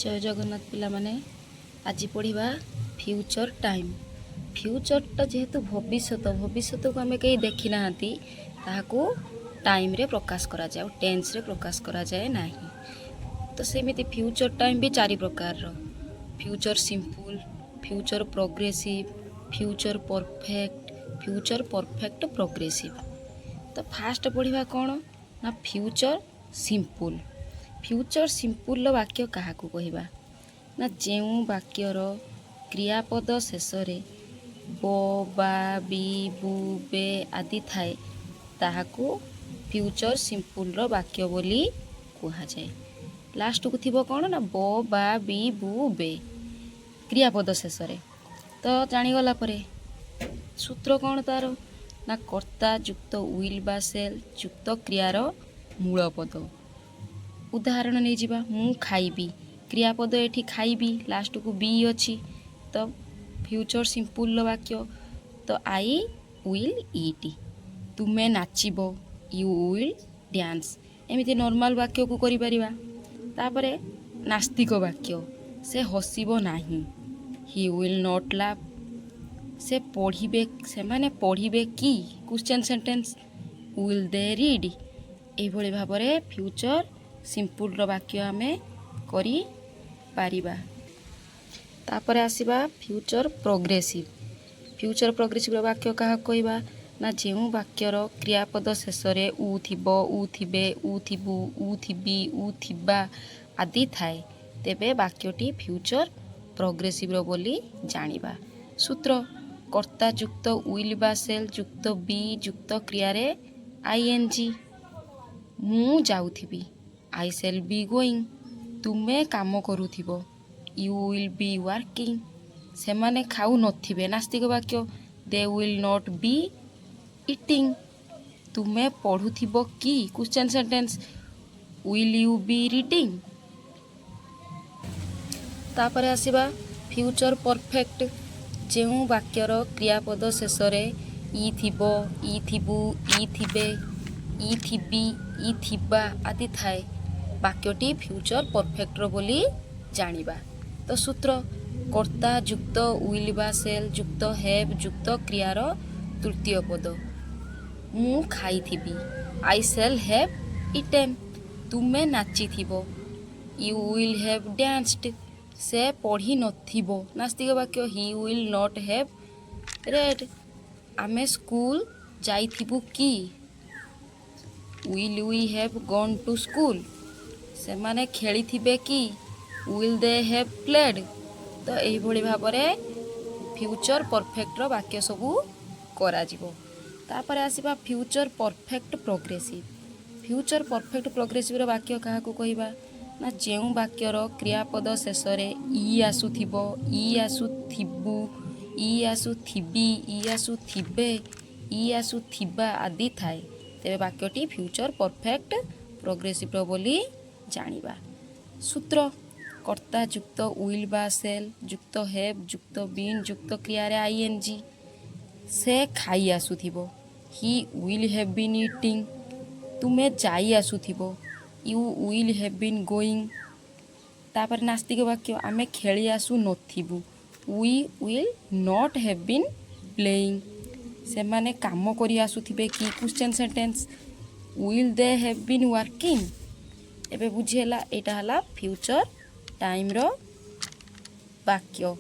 जय जगन्नाथ पिला माने आज पढ़ा फ्यूचर टाइम। फ्यूचरटा जेहेतु भविष्य को आम कहीं देखी ना ताकू टाइम रे प्रकाश करा जाए टेन्स रे प्रकाश करा जाए नहीं। तो सेमिति फ्यूचर टाइम भी चारि प्रकार रो future simple, future progressive, future perfect progressive. तो फास्ट पढ़ा कौन ना फ्यूचर सिंपल। फ्यूचर सिंपल वाक्य क्या कहवा ना जो वाक्यर क्रियापद शेष ब बा बी बु बे आदि थाए ताहाकू फ्यूचर सिंपल वाक्य बोली कहा जाए। लास्ट को थी कौन ना ब बा बी बु बे क्रियापद शेष। तो जानीगला सूत्र कौन तार ना कर्ता युक्त विल बा सेल युक्त क्रियार मूल पद। उदाहरण नहीं जावा मु खाइबी क्रियापद एठी खाइबी लास्ट को बी अच्छी तो फ्यूचर सिंपल वाक्य। तो आई विल ईट, तुमे नाचिब यू विल डांस। एमती नॉर्मल वाक्य को करि परिबा। तापरे नास्तिक वाक्य से हसिबो नाही ही विल नॉट लाफ। से पढ़िबे से माने पढ़िबे कि question sentence will they read. एभली भाबरे फ्यूचर सिंपल वाक्य आमे करि पारिबा। तापरे आसीबा फ्यूचर प्रोग्रेसिव। फ्यूचर प्रोग्रेसिव वाक्य क्या कहवा ना जो वाक्यर क्रियापद शेष उ थिबो उ थिबे उ थिबु उ थिबी उ थिबा आदि थाए तेबे वाक्यटी फ्यूचर प्रोग्रेसिव बोली जानिबा। सूत्र कर्ता युक्त विल बा सेल युक्त बी युक्त क्रियारे आईएनजी। मु जाउथिबी आई सेल बी गोइंग। तुमे काम करुथिबो यू विल बी वर्किंग। से माने खाऊ नथिबे नास्तिक वाक्य they will not be eating. तुमे पढ़ुथिबो कि question sentence will you be reading. तापरे आसीबा फ्यूचर परफेक्ट। जो वाक्यर क्रियापद शेष इ थिबो इ थिबु इ थिबे इ थिबी इ थिबा आदि थाए वाक्यटी फ्यूचर परफेक्ट बोली जानिबा। तो सूत्र कर्ता युक्त विल बा सेल युक्त हैव युक्त क्रियार तृतीय पद। मु खाइथिबी आई सेल हैव इटेन। तुमे नाचिथिबो यू विल हैव डांस्ड। से पढ़ी नथिबो नास्तिक वाक्य he will not have read. आमे स्कूल जाइथिबु कि will we have gone to school. से माने खेली थिबे कि विल दे हैव प्लेड। तो यही भली भाबरे फ्यूचर परफेक्ट वाक्य सबू करा जिवो। तापरे आसीबा future perfect progressive. Future perfect progressive वाक्य क्या कहवा ना जो वाक्यर क्रियापद शेष इ आसुथिबो इ आसुथिबु इ आसुथिबी इ आसुथिबे इ आसुथिबा आदि थाए तेबे वाक्यटी फ्यूचर परफेक्ट प्रोग्रेसिव बोली जानिबा। सूत्र कर्ता युक्त विल बा सेल युक्त हैव युक्त बीन युक्त क्रियारे आईएनजी। से खाई आसुथिबो he will have been eating. तुमे जाई आसुथिबो you will have been going. तापर नास्तिक वाक्य आमे खेली आसु नथिबु we will not have been playing. से माने काम करि आसुथिबे कि question sentence will they have been working. एबे बुझिहेला एटा हला फ्यूचर टाइम रो वाक्य।